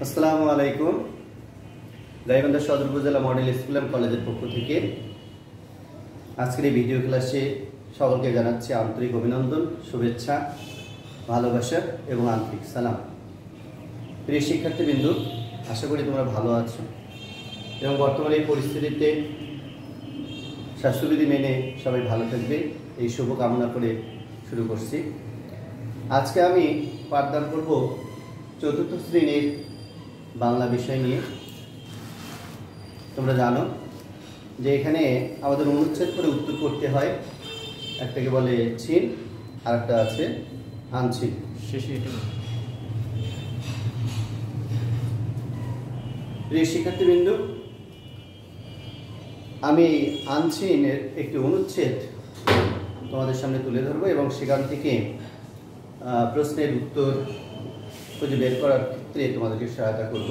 আসসালামু আলাইকুম। গাইবান্ধা সদর উপজেলা মডেল স্কুল এন্ড কলেজের পক্ষ থেকে আজকের এই ভিডিও ক্লাসে সকলকে জানাচ্ছি আন্তরিক অভিনন্দন, শুভেচ্ছা, ভালোবাসা এবং আন্তরিক সালাম। প্রিয় শিক্ষার্থীবৃন্দ, আশা করি তোমরা ভালো আছো এবং বর্তমানে এই পরিস্থিতিতে স্বাস্থ্যবিধি মেনে সবাই ভালো থাকবে এই শুভ কামনা করে শুরু করছি। আজকে আমি পাঠদান করব চতুর্থ শ্রেণীর বাংলা বিষয় নিয়ে। তোমরা জানো যে এখানে আমাদের অনুচ্ছেদ করে উত্তর করতে হয়। একটাকে বলে ছিন আর একটা আছে আনছিন। প্রিয় শিক্ষার্থীবৃন্দ, আমি আনছিনের একটি অনুচ্ছেদ তোমাদের সামনে তুলে ধরবো এবং সেখান থেকে প্রশ্নের উত্তর খুঁজে বের করার ক্ষেত্রে তোমাদেরকে সহায়তা করব।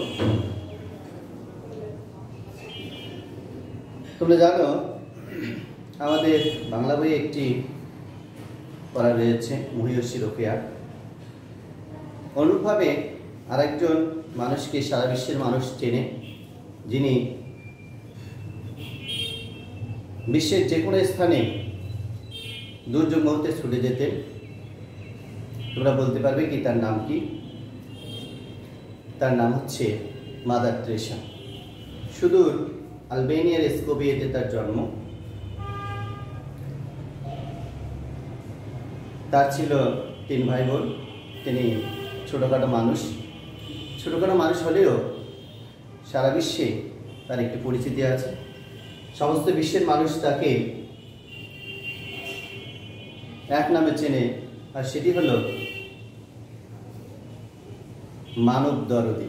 তোমরা জানো আমাদের বাংলা বইয়ে একটি পড়া রয়েছে মহিয়সী রোকেয়া। অনুরূপভাবে আরেকজন মানুষকে সারা বিশ্বের মানুষ চেনে, যিনি বিশ্বের যে কোনো স্থানে দুর্যোগ মুহূর্তে ছুটে যেতেন। তোমরা বলতে পারবে কি তার নাম কি? তার নাম হচ্ছে মাদার তেরেসা। সুদূর আলবেনিয়ার স্কোপিয়েতে তার জন্ম। তার ছিল 3 ভাই বোন। তিনি ছোটোখাটো মানুষ হলেও সারা বিশ্বে তার একটি পরিচিতি আছে। সমস্ত বিশ্বের মানুষ তাকে এক নামে চেনে, আর সেটি হলো মানব দরদী।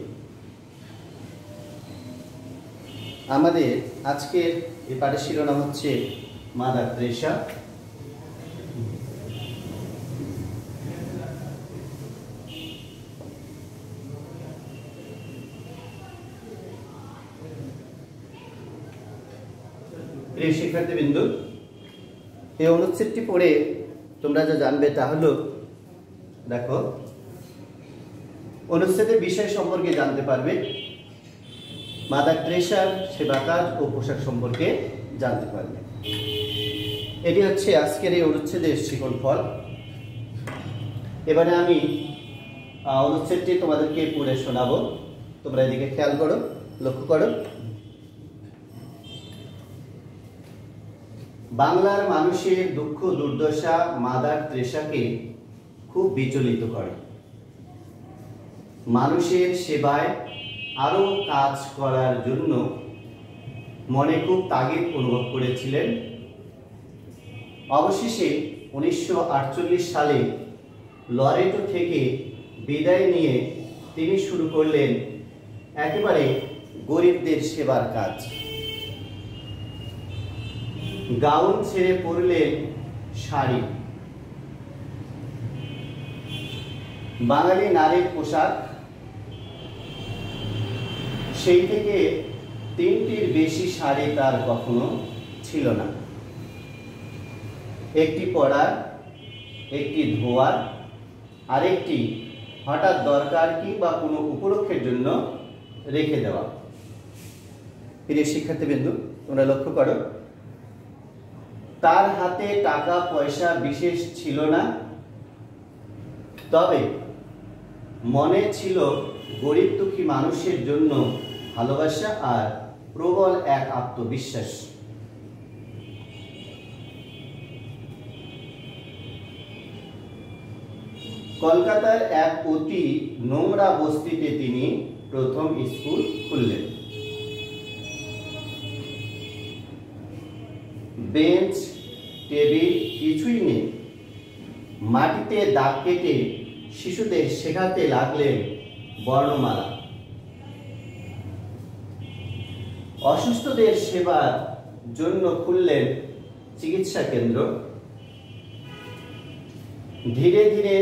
আমাদের আজকের এই পাঠের শিরোনাম হচ্ছে মাদার তেরেসা। প্রিয় শিক্ষার্থীবৃন্দ, এই অনুচ্ছেদটি পড়ে তোমরা যা জানবে তা হলো, দেখো, অনুচ্ছেদের বিষয় সম্পর্কে জানতে পারবে, মাদার তেরেসার সেবা কাজ ও পোশাক সম্পর্কে জানতে পারবে। এটি হচ্ছে আজকের এই অনুচ্ছেদের শিকল ফল। এবারে আমি অনুচ্ছেদটি তোমাদেরকে পড়ে শোনাবো। তোমরা এদিকে খেয়াল করো, লক্ষ্য করো। বাংলার মানুষের দুঃখ দুর্দশা মাদার তেরেসাকে খুব বিচলিত করে। মানুষের সেবায় আরো কাজ করার জন্য মনে খুব তাগিদ অনুভব করেছিলেন। অবশেষে 1948 সালে লরেটো থেকে বিদায় নিয়ে তিনি শুরু করলেন একেবারে গরিবদের সেবার কাজ। গাউন ছেড়ে পরলেন শাড়ি। বাঙালি নারীর পোশাক সেই থেকে 3টির বেশি শাড়ি তার কখনো ছিল না। একটি পরার, একটি ধোয়ার, আরেকটি হঠাৎ দরকার কিংবা কোনো উপলক্ষের জন্য রেখে দেওয়া। প্রিয় শিক্ষার্থীবৃন্দ, তোমরা লক্ষ্য করো, তার হাতে টাকা পয়সা বিশেষ ছিল না, তবে মনে ছিল গরিব দুঃখী মানুষের জন্য ভালোবাসা আর প্রবল এক আত্মবিশ্বাস। কলকাতার এক অতি নোংরা বস্তিতে তিনি প্রথম স্কুল খুললেন। বেঞ্চ টেবিল কিছুই নেই। মাটিতে দাগ কেটে শিশুদের শেখাতে লাগলেন বর্ণমালা। অসুস্থদের সেবার জন্য খুললেন চিকিৎসা কেন্দ্র। ধীরে ধীরে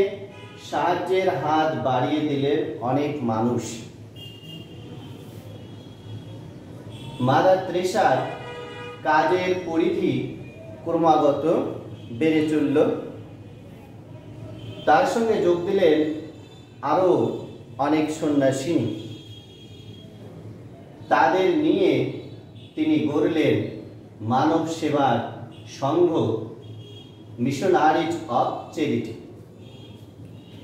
সাহায্যের হাত বাড়িয়ে দিলেন অনেক মানুষ। মাদার তেরেসার কাজের পরিধি ক্রমাগত বেড়ে চলল। তার সঙ্গে যোগ দিলেন আরো অনেক সন্ন্যাসিনী। তাদের নিয়ে তিনি গড়লেন মানব সেবার সংঘ মিশনারিজ অফ চ্যারিটি।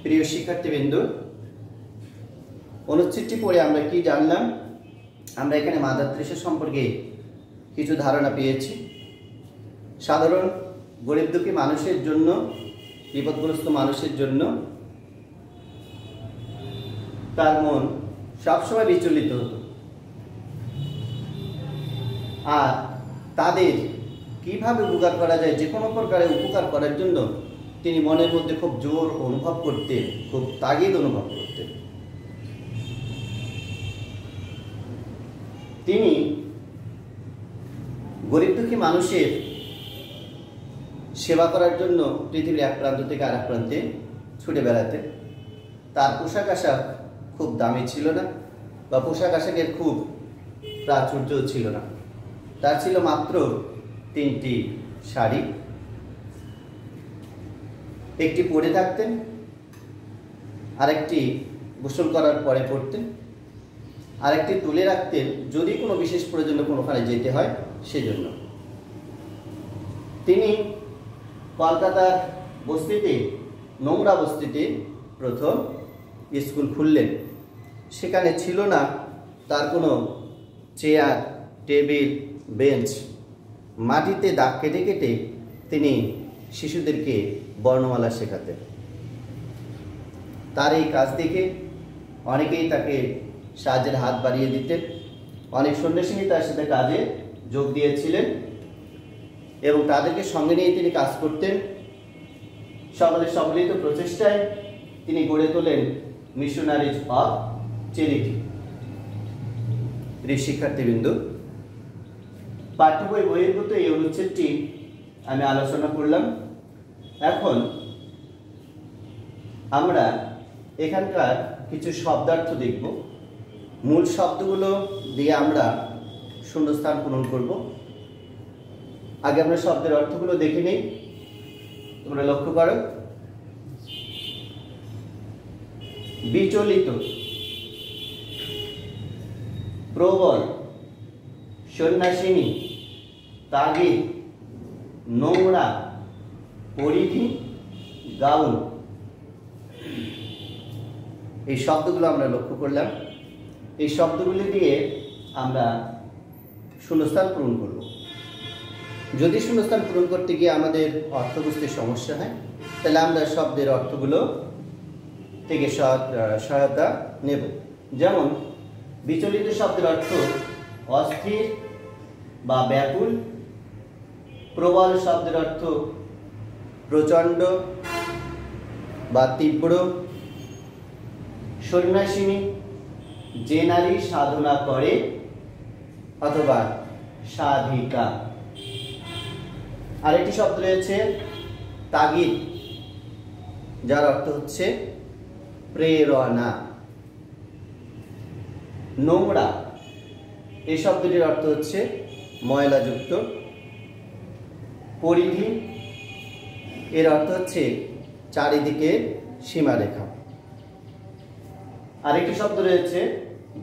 প্রিয় শিক্ষার্থীবৃন্দ, অনুচ্ছেদটি পড়ে আমরা কি জানলাম? আমরা এখানে মাদার তেরেসা সম্পর্কে কিছু ধারণা পেয়েছি। সাধারণ গরিব দুঃখী মানুষের জন্য, বিপদগ্রস্ত মানুষের জন্য তার মন সবসময় বিচলিত হতো, আর তাদের কিভাবে উপকার করা যায়, যে কোনো প্রকারে উপকার করার জন্য তিনি মনের মধ্যে খুব জোর অনুভব করতেন, খুব তাগিদ অনুভব করতেন। তিনি গরিব দুঃখী মানুষের সেবা করার জন্য পৃথিবীর এক প্রান্ত থেকে আরেক প্রান্তে ছুটে বেড়াতেন। তার পোশাক আশাক খুব দামি ছিল না, বা পোশাক আশাকের খুব প্রাচুর্য ছিল না। তার ছিল মাত্র 3টি শাড়ি, একটি পরে থাকতেন, আরেকটি গোসল করার পরে পরতেন, আরেকটি তুলে রাখতেন যদি কোনো বিশেষ প্রয়োজনে কোনোখানে যেতে হয় সেজন্য। তিনি কলকাতার বস্তিতে, নোংরা বস্তিতে প্রথম স্কুল খুললেন। সেখানে ছিল না তার কোনো চেয়ার, টেবিল, বেঞ্চ। মাটিতে দাগ কেটে কেটে তিনি শিশুদেরকে বর্ণমালা শেখাতেন। তার এই কাজ দেখে অনেকেই তাকে সাহায্যের হাত বাড়িয়ে দিতেন। অনেক সন্ন্যাসিনী তার সাথে কাজে যোগ দিয়েছিলেন এবং তাদেরকে সঙ্গে নিয়ে তিনি কাজ করতেন। সকলের সম্মিলিত প্রচেষ্টায় তিনি গড়ে তোলেন মিশনারিজ অফ চ্যারিটি। শিক্ষার্থীবৃন্দ, পাঠ্য বই বহির্ভূত এই অনুচ্ছেদটি আমি আলোচনা করলাম। এখন আমরা এখানকার কিছু শব্দার্থ দেখব। মূল শব্দগুলো দিয়ে আমরা শূন্যস্থান পূরণ করব। আগে আমরা শব্দের অর্থগুলো দেখে নিই। তোমরা লক্ষ্য করো, বিচলিত, প্রবল, সন্ন্যাসিনী, তাগিদ, নোংরা, পরিধি, গাউন। এই শব্দগুলো আমরা লক্ষ্য করলাম। এই শব্দগুলি দিয়ে আমরা শূন্যস্থান পূরণ করব। যদি শূন্যস্থান পূরণ করতে গিয়ে আমাদের অর্থ বুঝতে সমস্যা হয়, তাহলে আমরা শব্দের অর্থগুলো থেকে সহায়তা নেব। যেমন বিচলিত শব্দের অর্থ অস্থির বা ব্যাকুল। প্রবল শব্দের অর্থ প্রচণ্ড বা তীব্র। সন্ন্যাসিনী, যে নারী সাধনা করে অথবা সাধিকা। আরেকটি শব্দ রয়েছে তাগিদ, যার অর্থ হচ্ছে প্রেরণা। নোংরা, এই শব্দটির অর্থ হচ্ছে ময়লাযুক্ত। পরিধি, এর অর্থ হচ্ছে চারিদিকে সীমারেখা। আরেকটি শব্দ রয়েছে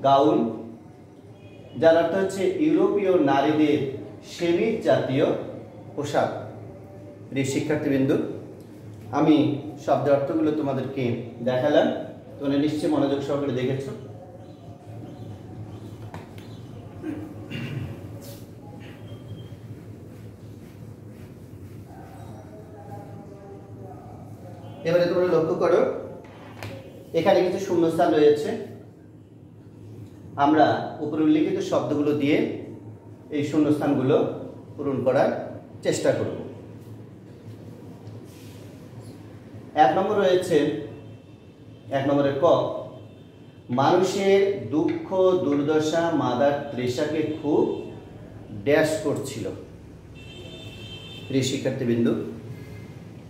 গাউন, যার অর্থ হচ্ছে ইউরোপীয় নারীদের সেমিজ জাতীয় পোশাক। শিক্ষার্থীবৃন্দ, আমি শব্দের অর্থগুলো তোমাদেরকে দেখালাম। তোমরা নিশ্চয়ই মনোযোগ সহকারে দেখেছো। এবারে তোমরা লক্ষ্য করো, এখানে কিছু শূন্যস্থান রয়েছে। আমরা উপরে উল্লিখিত শব্দগুলো দিয়ে এই শূন্যস্থানগুলো পূরণ করার চেষ্টা করব। 1 নম্বর রয়েছে, 1 নম্বরের ক, মানুষের দুঃখ দুর্দশা মাদার তেরেসাকে খুব ড্যাশ করছিল। প্রিয় শিক্ষার্থীবৃন্দ,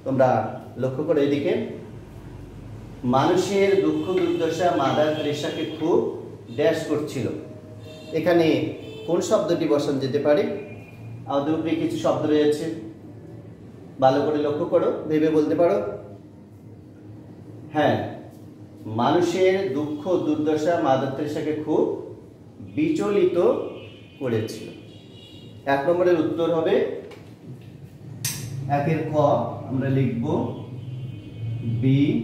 তোমরা লক্ষ্য করো এদিকে, মানুষের দুঃখ দুর্দশা মাদার তেরেসাকে খুব ড্যাশ করছিল। এখানে কোন শব্দটি বসানো যেতে পারে? আমাদের উপরে কিছু শব্দ রয়েছে, ভালো করে লক্ষ্য করো, ভেবে বলতে পারো। হ্যাঁ, মানুষের দুঃখ দুর্দশা মাদার তেরেসাকে খুব বিচলিত করেছিল। 1 নম্বরের উত্তর হবে একের ক, আমরা লিখব বিচলিত।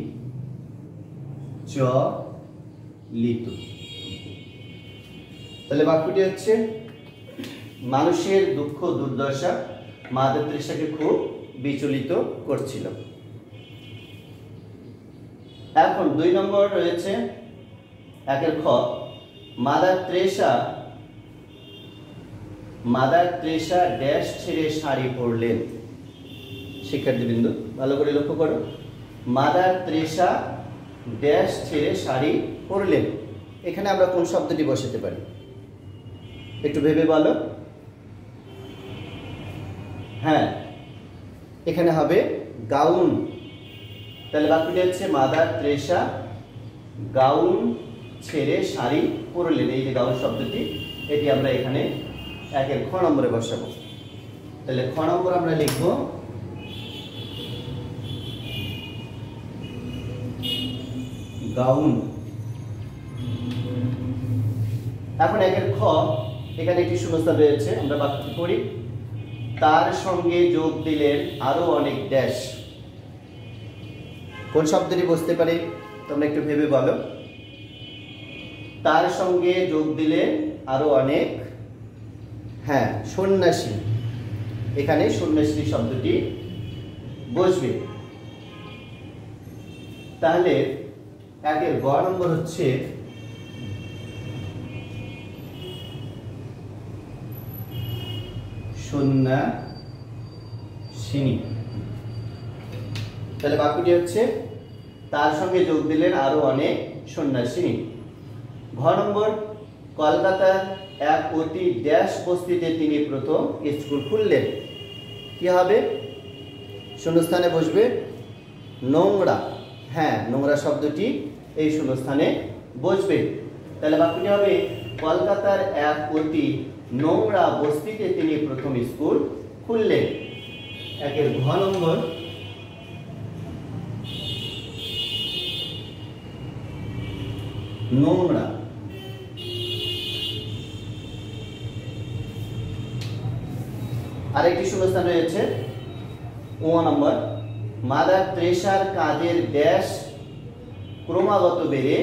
তাহলে বাক্যটি হচ্ছে মানুষের দুঃখ দুর্দশা মাদার তেরেসাকে খুব বিচলিত করছিল। এখন 2 নম্বর রয়েছে একের খ, মাদার তেরেসা ড্যাশ ছেড়ে শাড়ি পরলেন। শিক্ষার্থীবৃন্দ ভালো করে লক্ষ্য করো, মাদার তেরেসা ড্যাশ ছেড়ে শাড়ি পরলেন। এখানে আমরা কোন শব্দটি বসাতে পারি একটু ভেবে বলো। হ্যাঁ, এখানে হবে গাউন। তাহলে বাক্যটি হচ্ছে মাদার তেরেসা গাউন ছেড়ে শাড়ি পরলেন। এই যে গাউন শব্দটি, এটি আমরা এখানে একের খ নম্বরে বসাবো। তাহলে খ নম্বর আমরা লিখব গাউন। এখন একের খ, এখানে একটি শূন্যস্থান রয়েছে, আমরা বাক্যটি পড়ি। তার সঙ্গে যোগ দিলেন আরো অনেক ড্যাশ। কোন শব্দটি বসতে পারে তোমরা একটু ভেবে বলো। তার সঙ্গে যোগ দিলে আরো অনেক, হ্যাঁ, সন্ন্যাসী। এখানে সন্ন্যাসী শব্দটি বসবে। তাহলে একের গ নম্বর হচ্ছে সন্ন্যাসিনী। তাহলে বাক্যটি হচ্ছে তার সঙ্গে যোগ দিলেন আরো অনেক সন্ন্যাসিনী। ঘ নম্বর, কলকাতার এক অতি ড্যাশ বস্তিতে তিনি প্রথম স্কুল খুললেন। কি হবে? শূন্যস্থানে বসবে নোংরা। হ্যাঁ, নোংরা শব্দটি এই শূন্যস্থানে বসবে। তাহলে বাক্যটি হবে কলকাতার এক অতি নোংরা বস্তিতে তিনি প্রথম স্কুল খুললেন। একের ঘ নম্বর নোংরা। আরেকটি শূন্যস্থান রয়েছে ও নম্বর, মাদার তেরেসার কাজের ড্যাশ ক্রমাগত বেড়ে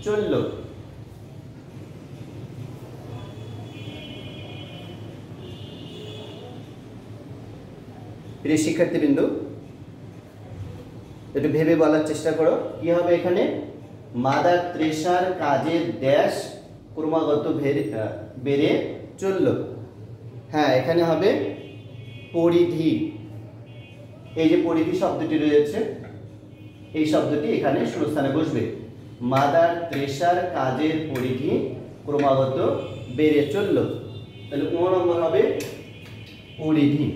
চলল। প্রিয় শিক্ষার্থীবৃন্দ, একটু ভেবে বলার চেষ্টা করো। কি হবে এখানে? মাদার তেরেসার কাজের ড্যাশ ক্রমাগত বেড়ে চলল। হ্যাঁ, এখানে হবে পরিধি। এই যে পরিধি শব্দটি রয়েছে, এই শব্দটি এখানে শূন্যস্থানে বসবে। মাদার তেরেসার কাজের পরিধি ক্রমাগত বেড়ে চলল। তাহলে ও নম্বর হবে পরিধি।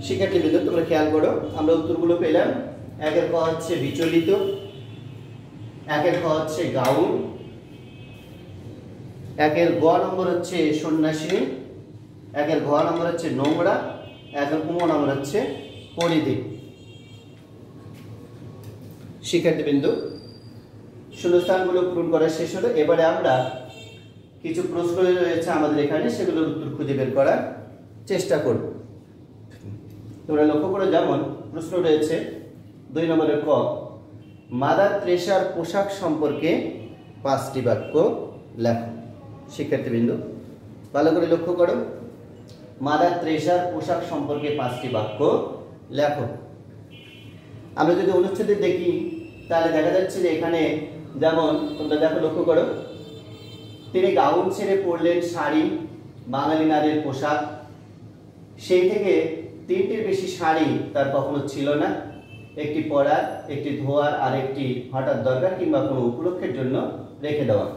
শিক্ষার্থীবৃন্দ তোমরা খেয়াল করো, আমরা উত্তরগুলো পেলাম। একের ক হচ্ছে বিচলিত, একের খ হচ্ছে গাউন, একের গ নম্বর হচ্ছে সন্ন্যাসিনী, একের ঘ নম্বর হচ্ছে নোংরা, একের ক নম্বর হচ্ছে পরিধি। শিক্ষার্থীবৃন্দ, শূন্যস্থানগুলো পূরণ করা শেষ হলো। এবারে আমরা কিছু প্রশ্ন রয়েছে আমাদের এখানে, সেগুলোর উত্তর খুঁজে বের করার চেষ্টা করব। তোমরা লক্ষ্য করো, যেমন প্রশ্ন রয়েছে 2 নম্বরের ক, মাদার তেরেসার পোশাক সম্পর্কে 5টি বাক্য লেখো। শিক্ষার্থীবৃন্দ ভালো করে লক্ষ্য করো, মাদার তেরেসার পোশাক সম্পর্কে 5টি বাক্য লেখো। আমরা যদি অনুচ্ছেদে দেখি তাহলে দেখা যাচ্ছে যে এখানে যেমন তোমরা দেখো, লক্ষ্য করো, তিনি গাউন ছেড়ে পরলেন শাড়ি, বাঙালি নারীর পোশাক। সেই থেকে 3টির বেশি শাড়ি তার কখনো ছিল না। একটি পরার, একটি ধোয়ার, আর একটি হঠাৎ দরকার কিংবা কোনো উপলক্ষের জন্য রেখে দেওয়া।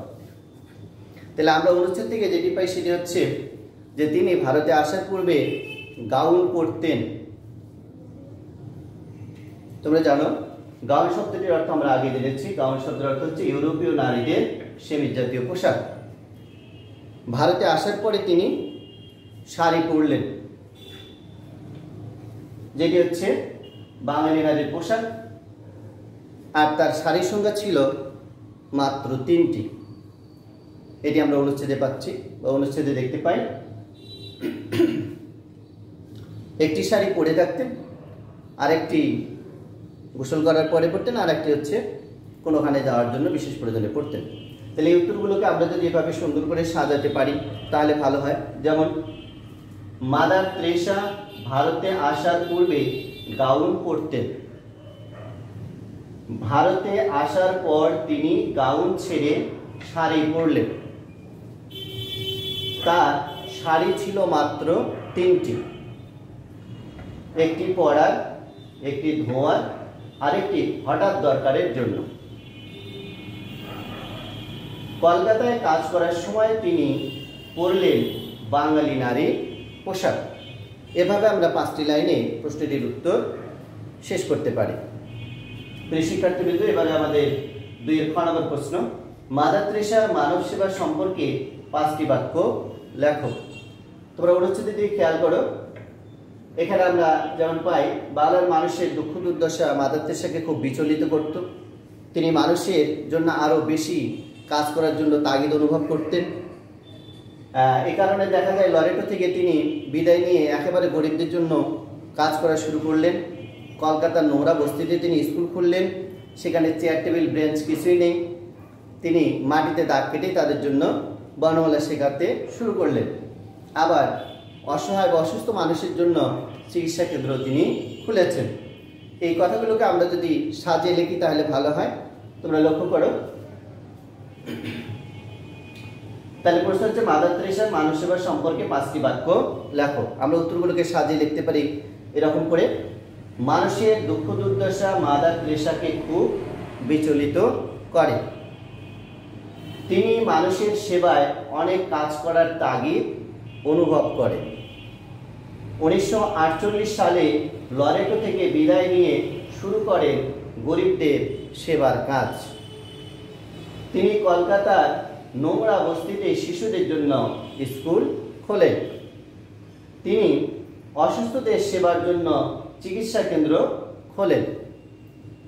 তাহলে আমরা অনুচ্ছেদ থেকে যেটি পাই সেটি হচ্ছে যে তিনি ভারতে আসার পূর্বে গাউন পরতেন। তোমরা জানো গাউন শব্দটির অর্থ আমরা আগে জেনেছি। গাউন শব্দের অর্থ হচ্ছে ইউরোপীয় নারীদের সেমিজ জাতীয় পোশাক। ভারতে আসার পরে তিনি শাড়ি পরলেন, যেটি হচ্ছে বাঙালি নারীর পোশাক। আর তার শাড়ির সংখ্যা ছিল মাত্র 3টি। এটি আমরা অনুচ্ছেদে পাচ্ছি বা অনুচ্ছেদে দেখতে পাই। একটি শাড়ি পরে থাকতেন, আরেকটি গোসল করার পরে পড়তেন, আর একটি হচ্ছে কোনোখানে যাওয়ার জন্য বিশেষ প্রয়োজনে পড়তেন। তাহলে এই উত্তরগুলোকে আমরা যদি এভাবে সুন্দর করে সাজাতে পারি তাহলে ভালো হয়। যেমন মাদার তেরেসা ভারতে আসার পূর্বে গাউন পরতেন, ভারতে আসার পর তিনি গাউন ছেড়ে শাড়ি পরলেন, তার শাড়ি ছিল মাত্র 3টি, একটি পরার, একটি ধোয়ার, আরেকটি হঠাৎ দরকারের জন্য। কলকাতায় কাজ করার সময় তিনি পরলেন বাঙালি নারী পোশাক। এভাবে আমরা 5টি লাইনে প্রশ্নটির উত্তর শেষ করতে পারি। প্রিয় শিক্ষার্থীবৃন্দ, এবারে আমাদের 2 নম্বর প্রশ্ন, মাদার তেরেসার মানব সেবা সম্পর্কে 5টি বাক্য লেখো। তোমরা অনুচ্ছেদে দিয়ে খেয়াল করো, এখানে আমরা যেমন পাই, বাংলার মানুষের দুঃখ দুর্দশা মাদার তেরেসাকে খুব বিচলিত করত। তিনি মানুষের জন্য আরো বেশি কাজ করার জন্য তাগিদ অনুভব করতেন। এই কারণে দেখা যায় লরেটো থেকে তিনি বিদায় নিয়ে একেবারে গরিবদের জন্য কাজ করা শুরু করলেন। কলকাতার নোংরা বস্তিতে তিনি স্কুল খুললেন, সেখানে চেয়ার টেবিল বেঞ্চ কিছুই নেই। তিনি মাটিতে দাগ কেটে তাদের জন্য বর্ণমালা শেখাতে শুরু করলেন। আবার অসহায় বা অসুস্থ মানুষের জন্য চিকিৎসা কেন্দ্র তিনি খুলেছেন। এই কথাগুলোকে আমরা যদি সাজিয়ে লিখি তাহলে ভালো হয়। তোমরা লক্ষ্য করো, তাহলে প্রশ্ন হচ্ছে মাদার তেরেসার মানব সেবা সম্পর্কে 5টি বাক্য লেখো। আমরা উত্তরগুলোকে সাজিয়ে লিখতে পারি এরকম করে, মানুষের দুঃখ দুর্দশা মাদার তেরেসাকে খুব বিচলিত করে, তিনি মানুষের সেবায় অনেক কাজ করার তাগিদ অনুভব করেন, 1948 সালে লরেটো থেকে বিদায় নিয়ে শুরু করেন গরিবদের সেবার কাজ, তিনি কলকাতার নোংরা বস্তিতে শিশুদের জন্য স্কুল খোলেন, তিনি অসুস্থদের সেবার জন্য চিকিৎসা কেন্দ্র খোলেন।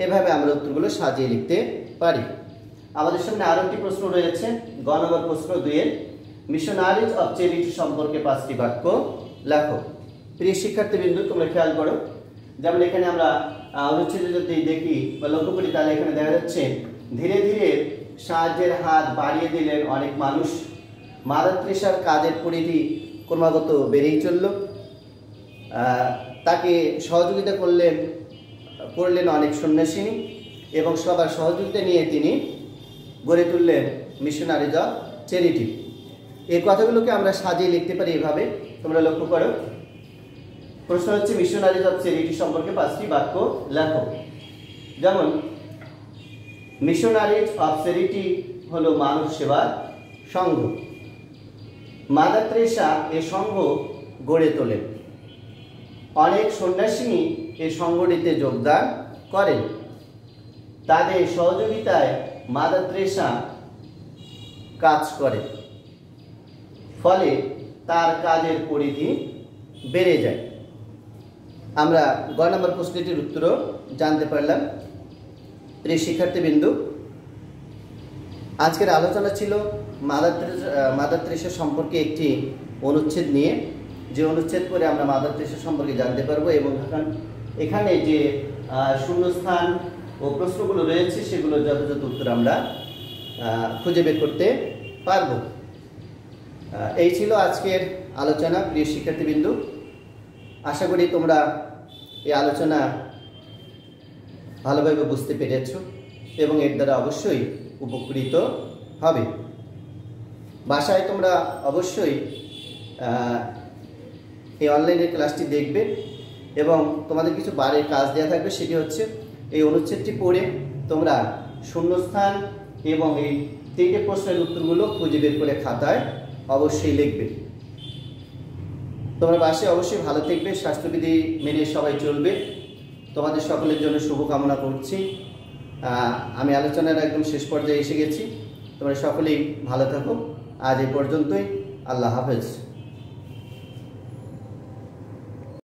এভাবে আমরা উত্তরগুলো সাজিয়ে লিখতে পারি। আমাদের সামনে আরো একটি প্রশ্ন রয়েছে, গ নম্বর প্রশ্ন 2 মিশনারিজ অফ চ্যারিটি সম্পর্কে 5টি বাক্য লেখো। প্রিয় শিক্ষার্থীবৃন্দ, তোমরা খেয়াল করো, যেমন এখানে আমরা অনুচ্ছেদে যদি দেখি বা লক্ষ্য করি তাহলে এখানে দেখা যাচ্ছে ধীরে ধীরে সাহায্যের হাত বাড়িয়ে দিলেন অনেক মানুষ। মাদার তেরেসার কাজের পরিধি ক্রমাগত বেড়েই চলল। তাকে সহযোগিতা করলেন অনেক সন্ন্যাসিনী এবং সবার সহযোগিতা নিয়ে তিনি গড়ে তুললেন মিশনারিজ অফ চ্যারিটি। এই কথাগুলোকে আমরা সাজিয়ে লিখতে পারি এভাবে। তোমরা লক্ষ্য করো, প্রশ্ন হচ্ছে মিশনারিজ অফ চ্যারিটি সম্পর্কে 5টি বাক্য লেখো। যেমন মিশনারিজ অফ চ্যারিটি হলো মানব সেবার সংঘ। মাদার তেরেসা এ সংঘ গড়ে তোলেন, অনেক সন্ন্যাসিনী এই সংগঠিতে যোগদান করেন, তাদের সহযোগিতায় মাদার তেরেসা কাজ করে, ফলে তার কাজের পরিধি বেড়ে যায়। আমরা গ নম্বর প্রশ্নটির উত্তরও জানতে পারলাম। প্রিয় শিক্ষার্থীবৃন্দু, আজকের আলোচনা ছিল মাদার তেরেসা সম্পর্কে একটি অনুচ্ছেদ নিয়ে, যে অনুচ্ছেদ করে আমরা মাদার তেরেসা সম্পর্কে জানতে পারবো এবং এখানে যে শূন্যস্থান ও প্রশ্নগুলো রয়েছে সেগুলো যথাযথ উত্তর আমরা খুঁজে বের করতে পারবো। এই ছিল আজকের আলোচনা। প্রিয় শিক্ষার্থীবৃন্দু, আশা করি তোমরা এই আলোচনা ভালোভাবে বুঝতে পেরেছ এবং এর দ্বারা অবশ্যই উপকৃত হবে। বাসায় তোমরা অবশ্যই এই অনলাইনের ক্লাসটি দেখবে এবং তোমাদের কিছু বারের কাজ দেওয়া থাকবে, সেটি হচ্ছে এই অনুচ্ছেদটি পড়ে তোমরা শূন্যস্থান এবং এই 3টে প্রশ্নের উত্তরগুলো খুঁজে বের করে খাতায় অবশ্যই লিখবে। তোমরা বাসায় অবশ্যই ভালো থাকবে, স্বাস্থ্যবিধি মেনে সবাই চলবে। তোমাদের সকলের জন্য শুভকামনা করছি। আমি আলোচনার একদম শেষ পর্যায়ে এসে গেছি। তোমরা সকলেই ভালো থাকো। আজ এই পর্যন্তই। আল্লাহ হাফেজ।